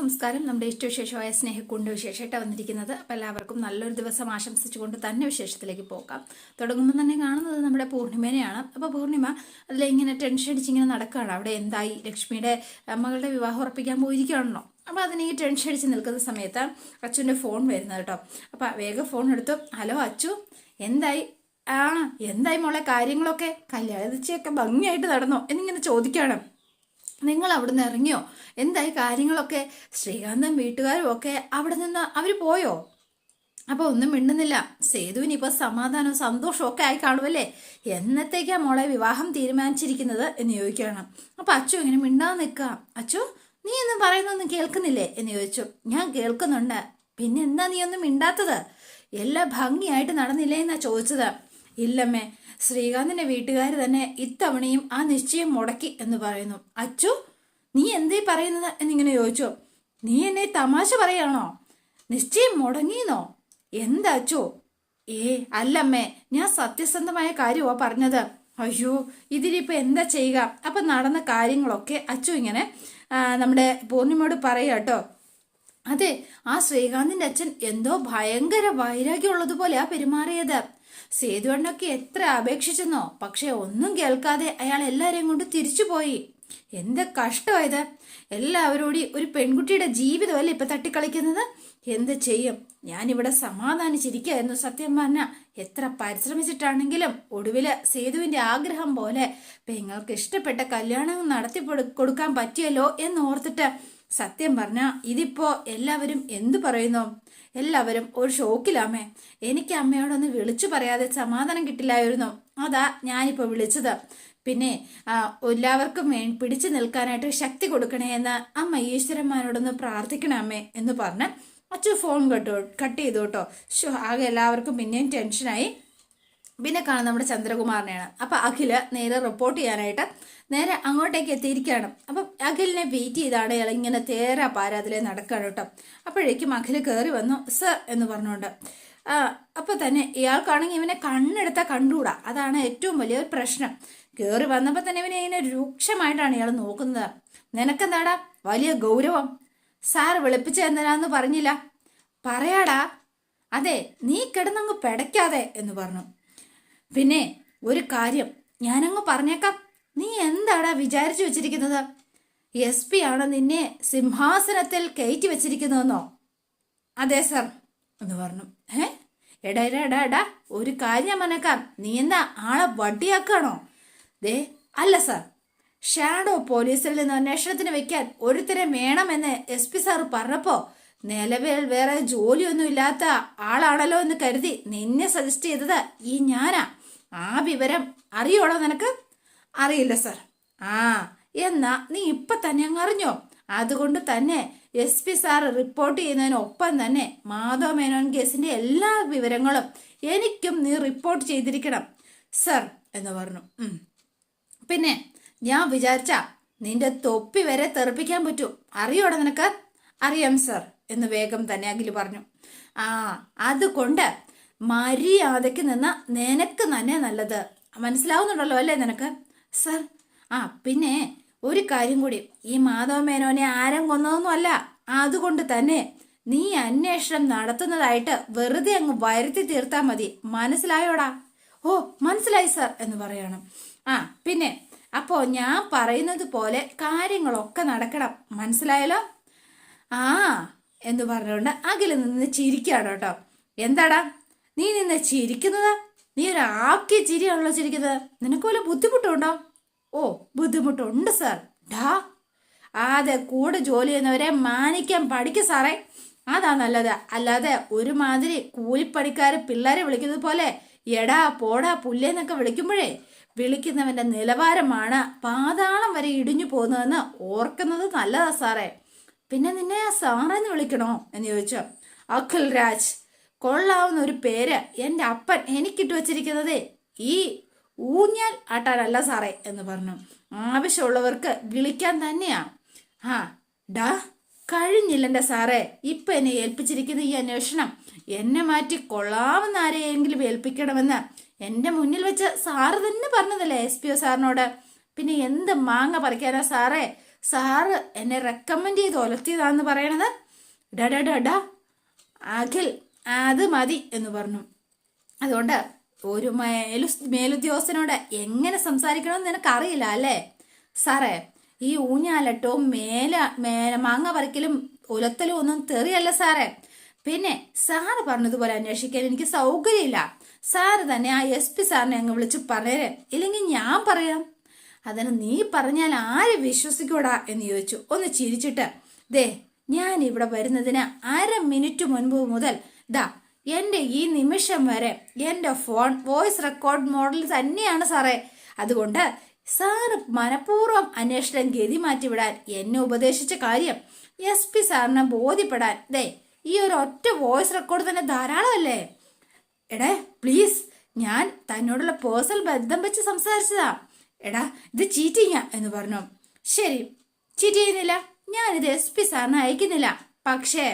നമസ്കാരം. നമ്മുടെ ഇഷ്ടവിശേഷമായ സ്നേഹക്കൊണ്ട് വിശേഷമായിട്ട് വന്നിരിക്കുന്നത്. അപ്പോൾ എല്ലാവർക്കും നല്ലൊരു ദിവസം ആശംസിച്ചുകൊണ്ട് തന്നെ വിശേഷത്തിലേക്ക് പോകാം. തുടങ്ങുമ്പോൾ തന്നെ കാണുന്നത് നമ്മുടെ പൂർണിമേനെയാണ്. അപ്പോൾ പൂർണിമ അതിലിങ്ങനെ ടെൻഷൻ അടിച്ചിങ്ങനെ നടക്കുകയാണ്. അവിടെ എന്തായി, ലക്ഷ്മിയുടെ മകളുടെ വിവാഹം ഉറപ്പിക്കാൻ പോയിരിക്കുകയാണല്ലോ. അപ്പോൾ അതിന് ഈ ടെൻഷൻ അടിച്ച് നിൽക്കുന്ന സമയത്ത് അച്ഛൻ്റെ ഫോൺ വരുന്നത് കേട്ടോ. അപ്പോൾ വേഗം ഫോൺ എടുത്തു. ഹലോ അച്ചു, എന്തായി? എന്തായി മോളെ കാര്യങ്ങളൊക്കെ? കല്യാണിച്ചൊക്കെ ഭംഗിയായിട്ട് നടന്നോ എന്നിങ്ങനെ ചോദിക്കുകയാണ്. നിങ്ങൾ അവിടുന്ന് ഇറങ്ങിയോ? എന്തായി കാര്യങ്ങളൊക്കെ? ശ്രീകാന്തൻ വീട്ടുകാരും ഒക്കെ അവിടെ നിന്ന് അവർ പോയോ? അപ്പോൾ ഒന്നും മിണ്ടുന്നില്ല. സേതുവിന് ഇപ്പോൾ സമാധാനവും സന്തോഷവും ഒക്കെ ആയി കാണുമല്ലേ? എന്നത്തേക്കാ മോളെ വിവാഹം തീരുമാനിച്ചിരിക്കുന്നത് എന്ന് ചോദിക്കുകയാണ്. അപ്പോൾ അച്ചു ഇങ്ങനെ മിണ്ടാതെ നിൽക്കുക. അച്ചു, നീ ഒന്നും പറയുന്നൊന്നും കേൾക്കുന്നില്ലേ എന്ന് ചോദിച്ചു. ഞാൻ കേൾക്കുന്നുണ്ട്. പിന്നെ എന്താ നീ ഒന്നും മിണ്ടാത്തത്? എല്ലാം ഭംഗിയായിട്ട് നടന്നില്ലേ എന്നാ ചോദിച്ചത്. ഇല്ലമ്മേ, ശ്രീകാന്തിന്റെ വീട്ടുകാർ തന്നെ ഇത്തവണയും ആ നിശ്ചയം മുടക്കി എന്ന് പറയുന്നു. അച്ചു, നീ എന്തേ പറയുന്നത് എന്നിങ്ങനെ ചോദിച്ചു. നീ എന്നെ തമാശ പറയാണോ? നിശ്ചയം മുടങ്ങിയെന്നോ? എന്താ അച്ചു? അല്ലമ്മേ, ഞാൻ സത്യസന്ധമായ കാര്യമാ പറഞ്ഞത്. അയ്യോ, ഇതിലിപ്പോൾ എന്താ ചെയ്യുക? അപ്പം നടന്ന കാര്യങ്ങളൊക്കെ അച്ചു ഇങ്ങനെ നമ്മുടെ പൂർണിമയോട് പറയുക കേട്ടോ. അതെ, ആ ശ്രീകാന്തിന്റെ അച്ഛൻ എന്തോ ഭയങ്കര വൈരാഗ്യമുള്ളതുപോലെയാ പെരുമാറിയത്. സേതുവണ്ണൊക്കെ എത്ര അപേക്ഷിച്ചെന്നോ, പക്ഷെ ഒന്നും കേൾക്കാതെ അയാൾ എല്ലാരെയും കൊണ്ട് തിരിച്ചുപോയി. എന്ത് കഷ്ടമായത്! എല്ലാവരോടും ഒരു പെൺകുട്ടിയുടെ ജീവിതമല്ലേ ഇപ്പൊ തട്ടിക്കളിക്കുന്നത്? എന്ത് ചെയ്യും? ഞാനിവിടെ സമാധാനിച്ചിരിക്കുകയായിരുന്നു. സത്യം പറഞ്ഞ എത്ര പരിശ്രമിച്ചിട്ടാണെങ്കിലും ഒടുവില് സേതുവിന്റെ ആഗ്രഹം പോലെ പെങ്ങൾക്ക് ഇഷ്ടപ്പെട്ട കല്യാണം നടത്തി കൊടുക്കാൻ പറ്റിയല്ലോ എന്നോർത്തിട്ട് സത്യം പറഞ്ഞ ഇതിപ്പോ എല്ലാവരും എന്തു പറയുന്നു? എല്ലാവരും ഒരു ഷോക്കിലാമേ. എനിക്ക് അമ്മയോടൊന്ന് വിളിച്ചു പറയാതെ സമാധാനം കിട്ടില്ലായിരുന്നു. അതാ ഞാനിപ്പോ വിളിച്ചത്. പിന്നെ എല്ലാവർക്കും പിടിച്ചു നിൽക്കാനായിട്ട് ശക്തി കൊടുക്കണേ എന്ന് അമ്മ ഈശ്വരന്മാരോടൊന്ന് പ്രാർത്ഥിക്കണേ അമ്മേ എന്ന് പറഞ്ഞ് അച്ചു ഫോൺ കട്ട് ചെയ്തു കേട്ടോ. ആകെ എല്ലാവർക്കും പിന്നെയും ടെൻഷനായി. പിന്നെ കാണുന്ന നമ്മുടെ ചന്ദ്രകുമാറിനെയാണ്. അപ്പം അഖില് നേരെ റിപ്പോർട്ട് ചെയ്യാനായിട്ട് നേരെ അങ്ങോട്ടേക്ക് എത്തിയിരിക്കുകയാണ്. അപ്പം അഖിലിനെ വെയിറ്റ് ചെയ്താണ് ഇയാൾ ഇങ്ങനെ തേരാ പാരാതിലെ നടക്കുകയാണ് കേട്ടോ. അപ്പോഴേക്കും അഖില് കയറി വന്നു. സർ എന്ന് പറഞ്ഞുകൊണ്ട് അപ്പം തന്നെ ഇയാൾക്കാണെങ്കിൽ ഇവനെ കണ്ണെടുത്താൽ കണ്ടുകൂടാ. അതാണ് ഏറ്റവും വലിയൊരു പ്രശ്നം. കയറി വന്നപ്പോൾ തന്നെ ഇവനെ ഇങ്ങനെ രൂക്ഷമായിട്ടാണ് ഇയാൾ നോക്കുന്നത്. നിനക്കെന്താടാ വലിയ ഗൗരവം? സാർ വിളിപ്പിച്ച എന്തിനാന്ന് പറഞ്ഞില്ല? പറയാടാ. അതെ, നീ കിടന്നങ്ങ് പിടയ്ക്കാതെ എന്ന് പറഞ്ഞു. പിന്നെ ഒരു കാര്യം ഞാനങ്ങ് പറഞ്ഞേക്കാം. നീ എന്താടാ വിചാരിച്ചു വെച്ചിരിക്കുന്നത്? SP ആണ് നിന്നെ സിംഹാസനത്തിൽ കയറ്റി വെച്ചിരിക്കുന്നതെന്നോ? അതെ സർ എന്ന് പറഞ്ഞു. എടാ ഒരു കാര്യം ഞാൻ പറഞ്ഞേക്കാം. നീ എന്താ ആളെ വട്ടിയാക്കാണോ? ദേ അല്ല സർ, ഷാഡോ പോലീസിൽ നിന്ന് അന്വേഷണത്തിന് വെക്കാൻ ഒരുത്തരം വേണമെന്ന് SP സാറ് പറഞ്ഞപ്പോ നിലവിൽ വേറെ ജോലിയൊന്നും ഇല്ലാത്ത ആളാണല്ലോ എന്ന് കരുതി നിന്നെ സജസ്റ്റ് ചെയ്തത് ഈ ഞാനാ. ആ വിവരം അറിയോളോ നിനക്ക്? അറിയില്ല സർ. എന്നാ നീ ഇപ്പൊ തന്നെ അങ്ങ് അറിഞ്ഞോ? അതുകൊണ്ട് തന്നെ SP സാറ് റിപ്പോർട്ട് ചെയ്യുന്നതിനൊപ്പം തന്നെ മാധവ മേനോൻ കേസിന്റെ എല്ലാ വിവരങ്ങളും എനിക്കും നീ റിപ്പോർട്ട് ചെയ്തിരിക്കണം സർ എന്ന് പറഞ്ഞു. പിന്നെ ഞാൻ വിചാരിച്ച നിന്റെ തൊപ്പി വരെ തെറിപ്പിക്കാൻ പറ്റൂ. അറിയോടെ നിനക്ക്? അറിയാം സർ എന്ന് വേഗം തന്നെ അഖില് പറഞ്ഞു. അതുകൊണ്ട് മര്യാദയ്ക്ക് നിന്ന നിനക്ക് തന്നെ നല്ലത്. മനസ്സിലാവുന്നുണ്ടല്ലോ അല്ലേ നിനക്ക്? സർ. പിന്നെ ഒരു കാര്യം കൂടി, ഈ മാധവ മേനോനെ ആരും കൊന്നതൊന്നും അല്ല. അതുകൊണ്ട് തന്നെ നീ അന്വേഷണം നടത്തുന്നതായിട്ട് വെറുതെ അങ്ങ് വരുത്തി തീർത്താ മതി. മനസ്സിലായോടാ? ഓ മനസ്സിലായി സർ എന്ന് പറയണം. പിന്നെ അപ്പോ ഞാൻ പറയുന്നത് പോലെ കാര്യങ്ങളൊക്കെ നടക്കണം. മനസ്സിലായല്ലോ? എന്ന് പറഞ്ഞുകൊണ്ട് അഖില് നിന്ന് ചിരിക്കാണ് കേട്ടോ. എന്താടാ നീ നിന്ന് ചിരിക്കുന്നത്? നീ ഒരു ആക്കി ചിരിയാണല്ലോ ചിരിക്കുന്നത്. നിനക്ക് വല്ല ബുദ്ധിമുട്ടുണ്ടോ? ഓ ബുദ്ധിമുട്ടുണ്ട് സാർ. അതെ, കൂടെ ജോലി ചെയ്യുന്നവരെ മാനിക്കാൻ പഠിക്കും സാറേ. അതാ നല്ലത്. അല്ലാതെ ഒരുമാതിരി കൂലിപ്പണിക്കാര് പിള്ളേരെ വിളിക്കുന്നത് പോലെ എടാ പോടാ പുല്ലേന്നൊക്കെ വിളിക്കുമ്പോഴേ വിളിക്കുന്നവന്റെ നിലവാരമാണ് പാതാളം വരെ ഇടിഞ്ഞു പോകുന്നതെന്ന് ഓർക്കുന്നത് നല്ലതാ സാറേ. പിന്നെ നിന്നെ സാറെന്ന് വിളിക്കണോ എന്ന് ചോദിച്ചു. അഖിൽ രാജ്, കൊള്ളാവുന്ന ഒരു പേര് എൻ്റെ അപ്പൻ എനിക്കിട്ട് വച്ചിരിക്കുന്നത് ഈ ഊഞ്ഞാൽ ആട്ടാനല്ല സാറേ എന്ന് പറഞ്ഞു. ആവശ്യമുള്ളവർക്ക് വിളിക്കാൻ തന്നെയാ. കഴിഞ്ഞില്ലെൻ്റെ സാറേ. ഇപ്പൊ എന്നെ ഏൽപ്പിച്ചിരിക്കുന്ന ഈ അന്വേഷണം എന്നെ മാറ്റി കൊള്ളാവുന്ന ആരെയെങ്കിലും ഏൽപ്പിക്കണമെന്ന് എൻ്റെ മുന്നിൽ വെച്ച് സാറ് തന്നെ പറഞ്ഞതല്ലേ SP സാറിനോട്. പിന്നെ എന്ത് മാങ്ങ പറിക്കാനാ സാറേ? സാറ് എന്നെ റെക്കമെൻഡ് ചെയ്ത് ഒലത്തിയതാന്ന് പറയണത്. ഡാ ഡാ ഡാ അഖിൽ, അത് മതി എന്ന് പറഞ്ഞു. അതുകൊണ്ട് ഒരു മേലുദ്യോഗസ്ഥനോട് എങ്ങനെ സംസാരിക്കണമെന്ന് നിനക്കറിയില്ല അല്ലേ? സാറേ, ഈ ഊഞ്ഞാലട്ടവും മാങ്ങ പറിക്കലും ഉലത്തലും ഒന്നും തെറിയല്ല സാറേ. പിന്നെ സാറ് പറഞ്ഞതുപോലെ അന്വേഷിക്കാൻ എനിക്ക് സൗകര്യമില്ല. സാറ് തന്നെ ആ SP സാറിനെ അങ്ങ് വിളിച്ച് പറഞ്ഞേരെ, ഇല്ലെങ്കിൽ ഞാൻ പറയാം. അതിന് നീ പറഞ്ഞാൽ ആര് വിശ്വസിക്കൂടാ എന്ന് ചോദിച്ചു. ഒന്ന് ചിരിച്ചിട്ട്, ദേ ഞാൻ ഇവിടെ വരുന്നതിന് 1/2 മിനിറ്റ് മുൻപ് മുതൽ ദാ എൻ്റെ ഈ നിമിഷം വരെ എൻ്റെ ഫോൺ വോയിസ് റെക്കോർഡ് മോഡൽ തന്നെയാണ് സാറേ. അതുകൊണ്ട് സാറ് മനഃപൂർവ്വം അന്വേഷണം ഗതി മാറ്റിവിടാൻ എന്നെ ഉപദേശിച്ച കാര്യം SP സാറിനെ ബോധ്യപ്പെടാൻ ദേ ഈ ഒരു ഒറ്റ വോയിസ് റെക്കോർഡ് തന്നെ ധാരാളമല്ലേ? എടേ പ്ലീസ്, ഞാൻ തന്നോടുള്ള പേഴ്സണൽ ബന്ധം വെച്ച് സംസാരിച്ചതാ. എടാ ഇത് ചീറ്റിങ്ങാ എന്ന് പറഞ്ഞു. ശരി, ചീറ്റ് ചെയ്യുന്നില്ല, ഞാനിത് SP സാറിന് അയക്കുന്നില്ല. പക്ഷേ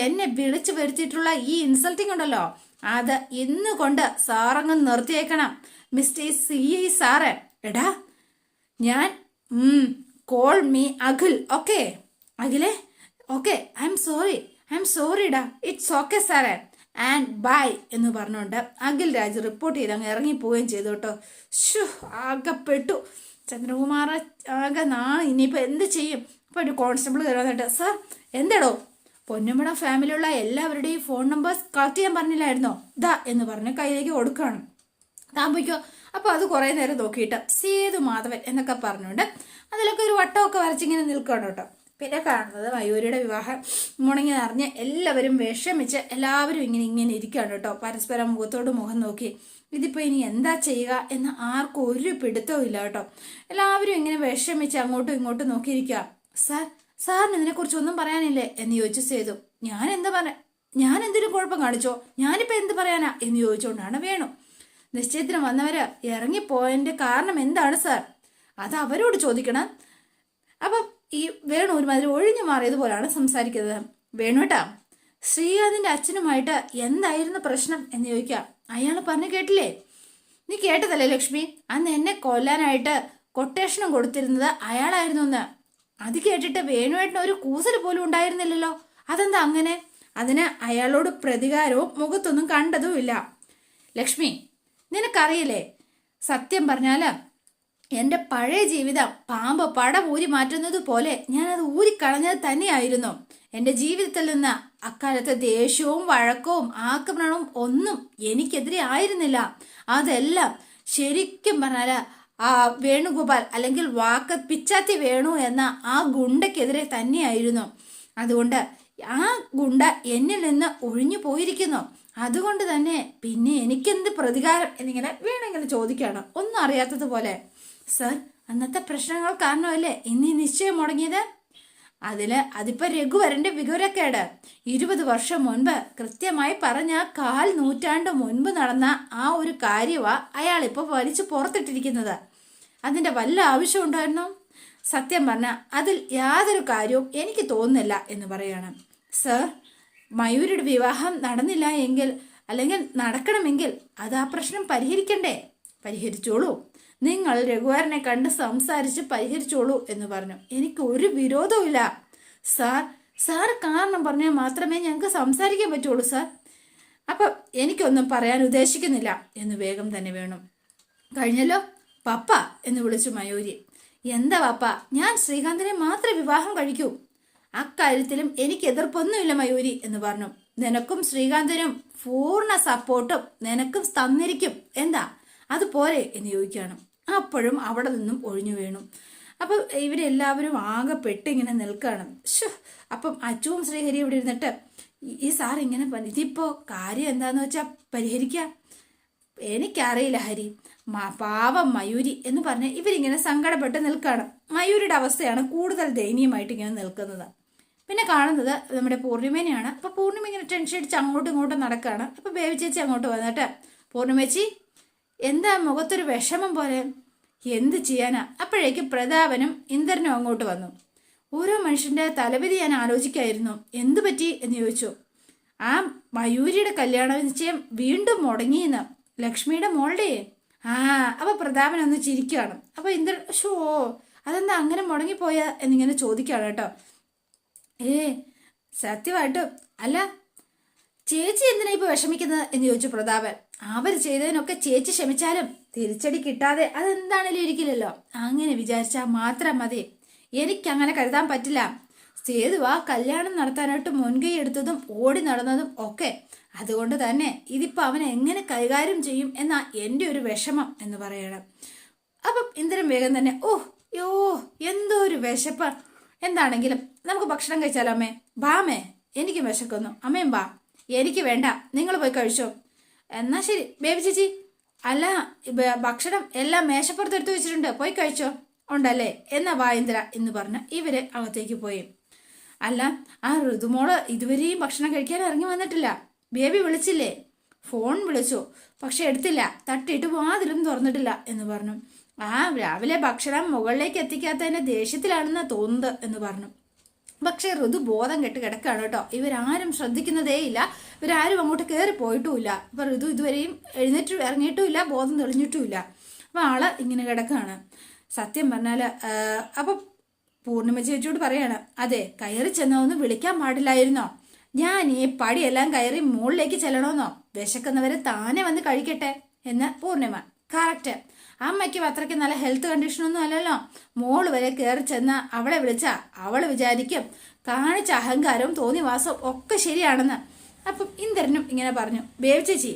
എന്നെ വിളിച്ചു വരുത്തിയിട്ടുള്ള ഈ ഇൻസൾട്ടിങ് ഉണ്ടല്ലോ, അത് ഇന്ന് കൊണ്ട് സാറങ്ങ് നിർത്തിയേക്കണം. Mister CI sir. എടാ ഞാൻ കോൾ മീ അഖിൽ. ഓക്കെ അഖിലേ? ഓക്കെ, ഐ എം സോറി ഡാ. ഇറ്റ്സ് ഓക്കെ സാറേ ആൻഡ് ബൈ എന്ന് പറഞ്ഞുകൊണ്ട് അഖിൽ രാജ് റിപ്പോർട്ട് ചെയ്ത് അങ്ങ് ഇറങ്ങിപ്പോവുകയും ചെയ്തു കേട്ടോ. ആകെ പെട്ടു ചന്ദ്രകുമാർ. ആകെ ഇനിയിപ്പോൾ എന്ത് ചെയ്യും? അപ്പോൾ ഒരു കോൺസ്റ്റബിൾ കയറുന്നിട്ട്, സാർ എന്താടോ? പൊന്നമ്മട ഫാമിലിയുള്ള എല്ലാവരുടെയും ഫോൺ നമ്പേഴ്സ് കളക്ട് ചെയ്യാൻ പറഞ്ഞില്ലായിരുന്നോ? ദാ എന്ന് പറഞ്ഞ് കയ്യിലേക്ക് കൊടുക്കുകയാണ്. താൻ പോയിക്കോ. അപ്പോൾ അത് കുറേ നേരം നോക്കിയിട്ട് സേതു മാധവൻ എന്നൊക്കെ പറഞ്ഞുകൊണ്ട് അതിലൊക്കെ ഒരു വട്ടമൊക്കെ വരച്ചിങ്ങനെ നിൽക്കുകയാണ് കേട്ടോ. പിന്നെ കാണുന്നത് മയൂരിയുടെ വിവാഹം മുടങ്ങിയറിഞ്ഞ് എല്ലാവരും വിഷമിച്ച് എല്ലാവരും ഇങ്ങനെ ഇരിക്കുകയാണ് കേട്ടോ. പരസ്പരം മുഖത്തോട് മുഖം നോക്കി ഇതിപ്പോൾ ഇനി എന്താ ചെയ്യുക എന്ന് ആർക്കും ഒരു പിടുത്തവും ഇല്ല കേട്ടോ. എല്ലാവരും ഇങ്ങനെ വിഷമിച്ച് അങ്ങോട്ടും ഇങ്ങോട്ടും നോക്കിയിരിക്കുക. സാറിന് ഇതിനെക്കുറിച്ച് ഒന്നും പറയാനില്ലേ എന്ന് ചോദിച്ചു സേതു. ഞാൻ എന്തിനും കുഴപ്പം കാണിച്ചോ? ഞാനിപ്പോൾ എന്ത് പറയാനാ എന്ന് ചോദിച്ചുകൊണ്ടാണ് വേണു. നിശ്ചയത്തിന് വന്നവര് ഇറങ്ങിപ്പോയതിൻ്റെ കാരണം എന്താണ് സാർ? അത് അവരോട് ചോദിക്കണം. അപ്പം ഈ വേണു ഒരുമാതിരി ഒഴിഞ്ഞു മാറിയതുപോലാണ് സംസാരിക്കുന്നത്. വേണുട്ടാ, ശ്രീകാന്തിന്റെ അച്ഛനുമായിട്ട് എന്തായിരുന്നു പ്രശ്നം എന്ന് ചോദിക്കാം. അയാൾ പറഞ്ഞു കേട്ടില്ലേ? നീ കേട്ടതല്ലേ ലക്ഷ്മി? അന്ന് എന്നെ കൊല്ലാനായിട്ട് കൊട്ടേഷനും കൊടുത്തിരുന്നത് അയാളായിരുന്നു എന്ന്. അത് കേട്ടിട്ട് വേണുവേട്ടന് ഒരു കൂസൽ പോലും ഉണ്ടായിരുന്നില്ലല്ലോ. അതെന്താ അങ്ങനെ? അതിന് അയാളോട് പ്രതികാരവും മുഖത്തൊന്നും കണ്ടതുമില്ല. ലക്ഷ്മി, നിനക്കറിയില്ലേ, സത്യം പറഞ്ഞാല് എൻ്റെ പഴയ ജീവിതം പാമ്പ് പട ഊരി മാറ്റുന്നത് പോലെ ഞാനത് ഊരിക്കളഞ്ഞത് തന്നെയായിരുന്നു. എൻ്റെ ജീവിതത്തിൽ നിന്ന് അക്കാലത്തെ ദേഷ്യവും വഴക്കവും ആക്രമണവും ഒന്നും എനിക്കെതിരെ ആയിരുന്നില്ല. അതെല്ലാം ശരിക്കും പറഞ്ഞാല് ആ വേണുഗോപാൽ അല്ലെങ്കിൽ പിച്ചാത്തി വേണു എന്ന ആ ഗുണ്ടയ്ക്കെതിരെ തന്നെയായിരുന്നു. അതുകൊണ്ട് ആ ഗുണ്ട എന്നിൽ നിന്ന് ഒഴിഞ്ഞു പോയിരിക്കുന്നു. അതുകൊണ്ട് തന്നെ പിന്നെ എനിക്കെന്ത് പ്രതികാരം എന്നിങ്ങനെ വേണമെങ്കിലും ചോദിക്കുകയാണ്, ഒന്നും അറിയാത്തതുപോലെ. സർ, അന്നത്തെ പ്രശ്നങ്ങൾ കാരണമല്ലേ ഇന്ന് നിശ്ചയം മുടങ്ങിയത്? അതിപ്പോ രഘുവരന്റെ വിവരക്കേട്. 20 വർഷം മുൻപ്, കൃത്യമായി പറഞ്ഞ 1/4 നൂറ്റാണ്ട് മുൻപ് നടന്ന ആ ഒരു കാര്യമാ അയാളിപ്പോ വലിച്ചു പുറത്തിട്ടിരിക്കുന്നത്. അതിന്റെ വല്ല ആവശ്യം ഉണ്ടായിരുന്നോ? സത്യം പറഞ്ഞ അതിൽ യാതൊരു കാര്യവും എനിക്ക് തോന്നുന്നില്ല എന്ന് പറയാണ്. സർ, മയൂരിയുടെ വിവാഹം നടന്നില്ല എങ്കിൽ അല്ലെങ്കിൽ നടക്കണമെങ്കിൽ അത് ആ പ്രശ്നം പരിഹരിക്കണ്ടേ? പരിഹരിച്ചോളൂ, നിങ്ങൾ രഘുവരനെ കണ്ട് സംസാരിച്ച് പരിഹരിച്ചോളൂ എന്ന് പറഞ്ഞു. എനിക്ക് ഒരു വിരോധവും ഇല്ല സാർ കാരണം പറഞ്ഞാൽ മാത്രമേ ഞങ്ങൾക്ക് സംസാരിക്കാൻ പറ്റുള്ളൂ സാർ. അപ്പം എനിക്കൊന്നും പറയാൻ ഉദ്ദേശിക്കുന്നില്ല എന്ന് വേഗം തന്നെ വേണം. കഴിഞ്ഞല്ലോ പപ്പ എന്ന് വിളിച്ചു മയൂരി. എന്താ പപ്പ, ഞാൻ ശ്രീകാന്തിനെ മാത്രമേ വിവാഹം കഴിക്കൂ. അക്കാര്യത്തിലും എനിക്ക് എതിർപ്പൊന്നുമില്ല മയൂരി എന്ന് പറഞ്ഞു. നിനക്കും ശ്രീകാന്തിനും പൂർണ്ണ സപ്പോർട്ടും നിനക്കും തന്നിരിക്കും. എന്താ അതുപോലെ എന്ന് ചോദിക്കുകയാണ്. അപ്പോഴും അവിടെ നിന്നും ഒഴിഞ്ഞു വീണു. അപ്പം ഇവരെല്ലാവരും ആകെ പെട്ടിങ്ങനെ നിൽക്കുകയാണ്. അപ്പം അച്ചുവും ശ്രീഹരി ഇവിടെ ഇരുന്നിട്ട് ഈ സാർ ഇങ്ങനെ ഇതിപ്പോൾ കാര്യം എന്താന്ന് വെച്ചാൽ പരിഹരിക്കാം. എനിക്കറിയില്ല ഹരി, പാവം മയൂരി എന്ന് പറഞ്ഞ് ഇവരിങ്ങനെ സങ്കടപ്പെട്ട് നിൽക്കുകയാണ്. മയൂരിയുടെ അവസ്ഥയാണ് കൂടുതൽ ദയനീയമായിട്ട് ഇങ്ങനെ നിൽക്കുന്നത്. പിന്നെ കാണുന്നത് നമ്മുടെ പൂർണിമേനെയാണ്. അപ്പോൾ പൂർണിമ ഇങ്ങനെ ടെൻഷൻ അടിച്ച് അങ്ങോട്ടും ഇങ്ങോട്ടും നടക്കുകയാണ്. അപ്പോൾ ബേബി ചേച്ചി അങ്ങോട്ട് വന്നിട്ട്, പൂർണിമേച്ചി എന്താ മുഖത്തൊരു വിഷമം പോലെ? എന്ത് ചെയ്യാനാ? അപ്പോഴേക്കും പ്രതാപനും ഇന്ദ്രനും അങ്ങോട്ട് വന്നു. ഓരോ മനുഷ്യന്റെ തലവിധി ഞാൻ ആലോചിക്കായിരുന്നു. എന്തു പറ്റി എന്ന് ചോദിച്ചു. ആ മയൂരിയുടെ കല്യാണ നിശ്ചയം വീണ്ടും മുടങ്ങിയെന്ന്, ലക്ഷ്മിയുടെ മോളുടെ. അപ്പൊ പ്രതാപൻ ഒന്ന് ചിരിക്കുകയാണ്. അപ്പൊ ഇന്ദ്രൻ അതെന്താ അങ്ങനെ മുടങ്ങിപ്പോയ എന്നിങ്ങനെ ചോദിക്കുകയാണ് കേട്ടോ. സത്യമായിട്ടും അല്ല, ചേച്ചി എന്തിനാ ഇപ്പൊ വിഷമിക്കുന്നത് എന്ന് ചോദിച്ചു പ്രതാപൻ. അവർ ചെയ്തതിനൊക്കെ ചേച്ചി ക്ഷമിച്ചാലും തിരിച്ചടി കിട്ടാതെ അതെന്താണേലും ഇരിക്കില്ലല്ലോ. അങ്ങനെ വിചാരിച്ചാൽ മാത്രം മതി. എനിക്കങ്ങനെ കരുതാൻ പറ്റില്ല. സേതുവാ കല്യാണം നടത്താനായിട്ട് മുൻകൈ എടുത്തതും ഓടി നടന്നതും ഒക്കെ. അതുകൊണ്ട് തന്നെ ഇതിപ്പോ അവൻ എങ്ങനെ കൈകാര്യം ചെയ്യും എന്നാ എൻ്റെ ഒരു വിഷമം എന്ന് പറയണം. അപ്പം ഇന്ദ്രൻ വേഗം തന്നെ യോ എന്തോ ഒരു വിശപ്പ്. എന്താണെങ്കിലും നമുക്ക് ഭക്ഷണം കഴിച്ചാലോ അമ്മേ? ബാമേ, എനിക്ക് വിശക്കുന്നു. അമ്മയും ബാ. എനിക്ക് വേണ്ട, നിങ്ങൾ പോയി കഴിച്ചോ. എന്നാ ശരി ബേബി ചേച്ചി. അല്ല, ഭക്ഷണം എല്ലാം മേശപ്പുറത്ത് എടുത്തു വെച്ചിട്ടുണ്ട്, പോയി കഴിച്ചോ. ഉണ്ടല്ലേ, എന്നാ വാ ഇന്ദ്ര എന്ന് പറഞ്ഞ് ഇവര് അകത്തേക്ക് പോയി. അല്ല, ആ ഋതുമോള് ഇതുവരെയും ഭക്ഷണം കഴിക്കാൻ ഇറങ്ങി വന്നിട്ടില്ല. ബേബി വിളിച്ചില്ലേ? ഫോൺ വിളിച്ചു, പക്ഷെ എടുത്തില്ല. തട്ടിയിട്ട് വാതിലും തുറന്നിട്ടില്ല എന്ന് പറഞ്ഞു. രാവിലെ ഭക്ഷണം മുകളിലേക്ക് എത്തിക്കാത്തതിന്റെ ദേഷ്യത്തിലാണെന്ന് തോന്നുന്നത് എന്ന് പറഞ്ഞു. പക്ഷെ ഋതു ബോധം കെട്ട് കിടക്കാണ് കേട്ടോ. ഇവരാരും ശ്രദ്ധിക്കുന്നതേ ഇല്ല. ഇവരാരും അങ്ങോട്ട് കയറി പോയിട്ടുമില്ല. അപ്പൊ ഋതു ഇതുവരെയും എഴുന്നേറ്റ് ഇറങ്ങിയിട്ടുമില്ല, ബോധം തെളിഞ്ഞിട്ടുമില്ല. അപ്പൊ ആള് ഇങ്ങനെ കിടക്കാണ്. സത്യം പറഞ്ഞാല് അപ്പൊ പൂർണിമ ചേച്ചിയോട് പറയാണ്, അതെ കയറി ചെന്നോന്ന് വിളിക്കാൻ പാടില്ലായിരുന്നോ? ഞാൻ ഈ പടിയെല്ലാം കയറി മുകളിലേക്ക് ചെല്ലണമെന്നോ? വിശക്കുന്നവരെ താനെ വന്ന് കഴിക്കട്ടെ എന്ന് പൂർണിമ. കറക്റ്റ്. അമ്മയ്ക്കും അത്രയ്ക്ക് നല്ല ഹെൽത്ത് കണ്ടീഷനൊന്നും അല്ലല്ലോ. മോള് വരെ കയറി ചെന്ന് അവളെ വിളിച്ച അവള് വിചാരിക്കും കാണിച്ച അഹങ്കാരവും തോന്നിവാസവും ഒക്കെ ശരിയാണെന്ന്. അപ്പം ഇന്ദ്രനും ഇങ്ങനെ പറഞ്ഞു, ബേബി ചേച്ചി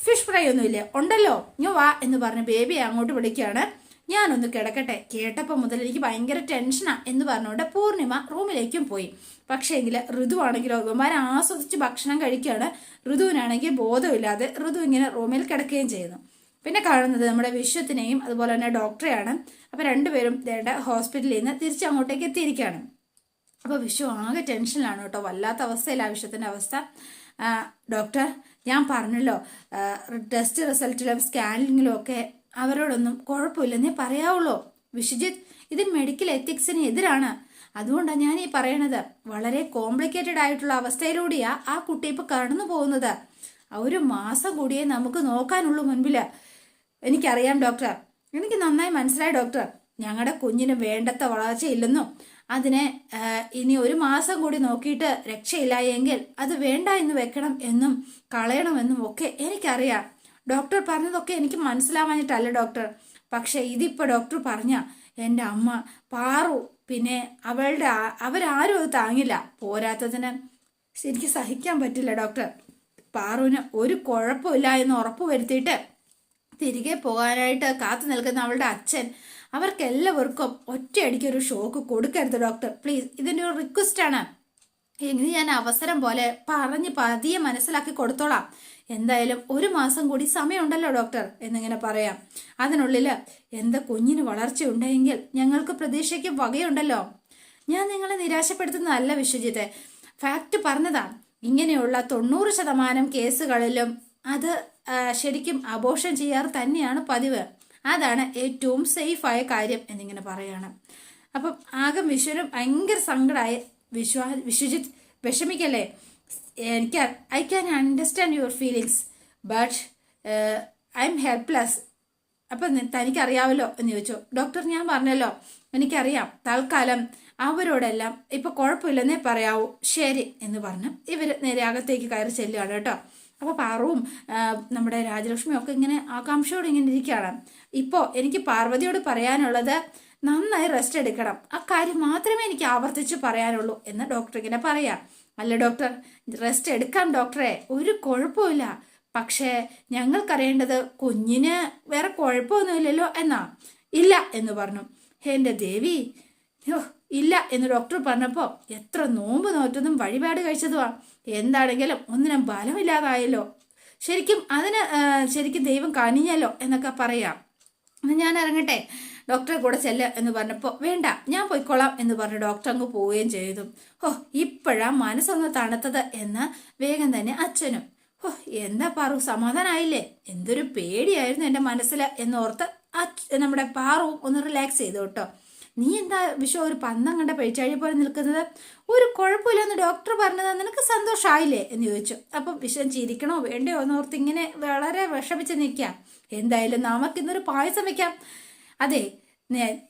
ഫിഷ് ഫ്രൈ ഒന്നുമില്ലേ? ഉണ്ടല്ലോ, ഇങ്ങോ വാ എന്ന് പറഞ്ഞ് ബേബിയെ അങ്ങോട്ട് വിളിക്കുകയാണ്. ഞാനൊന്ന് കിടക്കട്ടെ, കേട്ടപ്പോൾ മുതൽ എനിക്ക് ഭയങ്കര ടെൻഷനാ എന്ന് പറഞ്ഞുകൊണ്ട് പൂർണിമ റൂമിലേക്കും പോയി. പക്ഷേ എങ്കിൽ ഋതു ആണെങ്കിലോ ഇവന്മാരെ ആസ്വദിച്ച് ഭക്ഷണം കഴിക്കുകയാണ്. ഋതുവിനാണെങ്കിൽ ബോധമില്ലാതെ ഋതു ഇങ്ങനെ റൂമിൽ കിടക്കുകയും ചെയ്യുന്നു. പിന്നെ കാണുന്നത് നമ്മുടെ വിശ്വത്തിനെയും അതുപോലെ തന്നെ ഡോക്ടറെയാണ്. അപ്പോൾ രണ്ടുപേരും ഹോസ്പിറ്റലിൽ നിന്ന് തിരിച്ചങ്ങോട്ടേക്ക് എത്തിയിരിക്കുകയാണ്. അപ്പോൾ വിശ്വ ആകെ ടെൻഷനിലാണ് കേട്ടോ. വല്ലാത്ത അവസ്ഥയിലാണ് വിശ്വത്തിൻ്റെ അവസ്ഥ. ഡോക്ടർ, ഞാൻ പറഞ്ഞല്ലോ ടെസ്റ്റ് റിസൾട്ടിലും സ്കാനിങ്ങിലും ഒക്കെ അവരോടൊന്നും കുഴപ്പമില്ലെന്നേ പറയാവുള്ളൂ. വിശ്വജിത്ത്, ഇത് മെഡിക്കൽ എത്തിക്സിന് എതിരാണ്. അതുകൊണ്ടാണ് ഞാൻ ഈ പറയണത്. വളരെ കോംപ്ലിക്കേറ്റഡ് ആയിട്ടുള്ള അവസ്ഥയിലൂടെയാ ആ കുട്ടി ഇപ്പൊ കടന്നു പോകുന്നത്. ഒരു മാസം കൂടിയേ നമുക്ക് നോക്കാനുള്ളൂ മുൻപില്. എനിക്കറിയാം ഡോക്ടർ, എനിക്ക് നന്നായി മനസ്സിലായി ഡോക്ടർ. ഞങ്ങളുടെ കുഞ്ഞിന് വേണ്ടത്ര വളർച്ചയില്ലെന്നും അതിനെ ഇനി ഒരു മാസം കൂടി നോക്കിയിട്ട് രക്ഷയില്ല എങ്കിൽ അത് വേണ്ട എന്ന് വെക്കണം എന്നും കളയണമെന്നും ഒക്കെ എനിക്കറിയാം. ഡോക്ടർ പറഞ്ഞതൊക്കെ എനിക്ക് മനസ്സിലാവാഞ്ഞിട്ടല്ല ഡോക്ടർ. പക്ഷെ ഇതിപ്പോ ഡോക്ടർ പറഞ്ഞ എൻ്റെ അമ്മ പാറു പിന്നെ അവരാരും അത് താങ്ങില്ല. പോരാത്തതിന് എനിക്ക് സഹിക്കാൻ പറ്റില്ല ഡോക്ടർ. പാറുവിന് ഒരു കുഴപ്പമില്ല എന്ന് ഉറപ്പ് വരുത്തിയിട്ട് തിരികെ പോകാനായിട്ട് കാത്തു നിൽക്കുന്ന അവളുടെ അച്ഛൻ, അവർക്കെല്ലാവർക്കും ഒറ്റയടിക്കൊരു ഷോക്ക് കൊടുക്കരുത് ഡോക്ടർ പ്ലീസ്. ഇതിൻ്റെ ഒരു റിക്വസ്റ്റാണ്. ഇനി ഞാൻ അവസരം പോലെ പറഞ്ഞ് പതിയെ മനസ്സിലാക്കി കൊടുത്തോളാം. എന്തായാലും ഒരു മാസം കൂടി സമയമുണ്ടല്ലോ ഡോക്ടർ എന്നിങ്ങനെ പറയാം. അതിനുള്ളിൽ എന്താ കുഞ്ഞിന് വളർച്ചയുണ്ടെങ്കിൽ ഞങ്ങൾക്ക് പ്രതീക്ഷയ്ക്ക് വകയുണ്ടല്ലോ. ഞാൻ നിങ്ങളെ നിരാശപ്പെടുത്തുന്നതല്ല വിശ്വജിത്തെ, ഫാക്റ്റ് പറഞ്ഞതാ. ഇങ്ങനെയുള്ള 90% കേസുകളിലും അത് ശരിക്കും അബോർഷൻ ചെയ്യാറ് തന്നെയാണ് പതിവ്. അതാണ് ഏറ്റവും സേഫായ കാര്യം എന്നിങ്ങനെ പറയാണ്. അപ്പം ആകെ വിശ്വനും ഭയങ്കര സങ്കടമായി. വിശ്വജിത്ത് വിഷമിക്കല്ലേ, I can understand your feelings but I am helpless. അപ്പം തനിക്കറിയാമല്ലോ എന്ന് ചോദിച്ചു. ഡോക്ടർ, ഞാൻ പറഞ്ഞല്ലോ എനിക്കറിയാം. തൽക്കാലം അവരോടെല്ലാം ഇപ്പൊ കുഴപ്പമില്ലെന്നേ പറയാവൂ. ശരി എന്ന് പറഞ്ഞ് ഇവർ നേരെ അകത്തേക്ക് കയറി ചെല്ലുകയാണ് കേട്ടോ. അപ്പോൾ പാറുവും നമ്മുടെ രാജലക്ഷ്മിയും ഒക്കെ ഇങ്ങനെ ആകാംക്ഷയോടെ ഇങ്ങനെ ഇരിക്കുകയാണ്. ഇപ്പോൾ എനിക്ക് പാർവതിയോട് പറയാനുള്ളത് നന്നായി റെസ്റ്റ് എടുക്കണം. അക്കാര്യം മാത്രമേ എനിക്ക് ആവർത്തിച്ച് പറയാനുള്ളൂ എന്ന് ഡോക്ടർ ഇങ്ങനെ പറയാം. അല്ല ഡോക്ടർ, റെസ്റ്റ് എടുക്കാം ഡോക്ടറെ, ഒരു കുഴപ്പമില്ല. പക്ഷേ ഞങ്ങൾക്കറിയേണ്ടത് കുഞ്ഞിന് വേറെ കുഴപ്പമൊന്നുമില്ലല്ലോ എന്നാ. ഇല്ല എന്ന് പറഞ്ഞു. എൻ്റെ ദേവി, ഇല്ല എന്ന് ഡോക്ടർ പറഞ്ഞപ്പോൾ എത്ര നോമ്പ് നോറ്റതും വഴിപാട് കഴിച്ചതുമാ. എന്താണെങ്കിലും ഒന്നിനും ബലമില്ലാതായല്ലോ. ശരിക്കും ദൈവം കനിഞ്ഞല്ലോ എന്നൊക്കെ പറയാം. ഞാൻ ഇറങ്ങട്ടെ, ഡോക്ടറെ കൂടെ ചെല്ല എന്ന് പറഞ്ഞപ്പോൾ വേണ്ട ഞാൻ പോയിക്കൊള്ളാം എന്ന് പറഞ്ഞ് ഡോക്ടർ അങ്ങ് പോവുകയും ചെയ്തു. ഇപ്പോഴാ മനസ്സൊന്ന് തണുത്തത് എന്ന് വേഗം തന്നെ അച്ഛനും. എന്താ പാറു, സമാധാനമായില്ലേ? എന്തൊരു പേടിയായിരുന്നു എൻ്റെ മനസ്സിൽ എന്നോർത്ത് നമ്മുടെ പാറുവും ഒന്ന് റിലാക്സ് ചെയ്തു കേട്ടോ. നീ എന്താ വിശ്വ ഒരു പന്തം കണ്ട പേച്ചാഴി പോലെ നിൽക്കുന്നത്? ഒരു കുഴപ്പമില്ലെന്ന് ഡോക്ടർ പറഞ്ഞത് നിനക്ക് സന്തോഷമായില്ലേ എന്ന് ചോദിച്ചു. അപ്പം വിശ്വം ചിരിക്കണോ വേണ്ടയോ എന്നോർത്ത് ഇങ്ങനെ വളരെ വിഷമിച്ച് നിൽക്കാം. എന്തായാലും നമുക്കിന്നൊരു പായസം വെക്കാം. അതെ,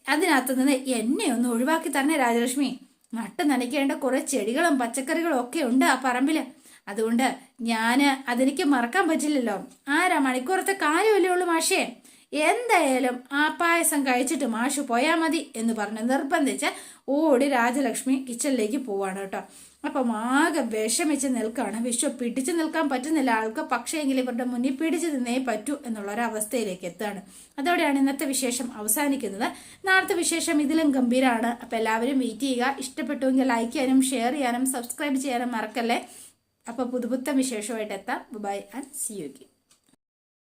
അതിനകത്ത് നിന്ന് എന്നെ ഒന്ന് ഒഴിവാക്കി തന്നെ രാജലക്ഷ്മി. നട്ട് നനയ്ക്കേണ്ട കുറെ ചെടികളും പച്ചക്കറികളും ഒക്കെ ഉണ്ട് ആ പറമ്പില്. അതുകൊണ്ട് അതെനിക്ക് മറക്കാൻ പറ്റില്ലല്ലോ. ആരാ മണിക്കൂറത്തെ കാര്യമല്ലേ ഉള്ളൂ മാഷേ. എന്തായാലും ആ പായസം കഴിച്ചിട്ട് മാഷ് പോയാൽ മതി എന്ന് പറഞ്ഞ് നിർബന്ധിച്ച് ഓടി രാജലക്ഷ്മി കിച്ചണിലേക്ക് പോവാണ് കേട്ടോ. അപ്പം ആകെ വിഷമിച്ച് നിൽക്കുകയാണ് വിശ്വ. പിടിച്ചു നിൽക്കാൻ പറ്റുന്നില്ല ആൾക്ക്. പക്ഷേ എങ്കിലും ഇവരുടെ മുന്നിൽ പിടിച്ചു നിന്നേ പറ്റൂ എന്നുള്ളൊരവസ്ഥയിലേക്ക് എത്തുകയാണ്. അതോടെയാണ് ഇന്നത്തെ വിശേഷം അവസാനിക്കുന്നത്. നാളത്തെ വിശേഷം ഇതിലും ഗംഭീരമാണ്. അപ്പം എല്ലാവരും വെയിറ്റ് ചെയ്യുക. ഇഷ്ടപ്പെട്ടുവെങ്കിൽ ലൈക്ക് ചെയ്യാനും ഷെയർ ചെയ്യാനും സബ്സ്ക്രൈബ് ചെയ്യാനും മറക്കല്ലേ. അപ്പോൾ പുതുപുത്തൻ വിശേഷമായിട്ട് എത്താം. Bye and see U.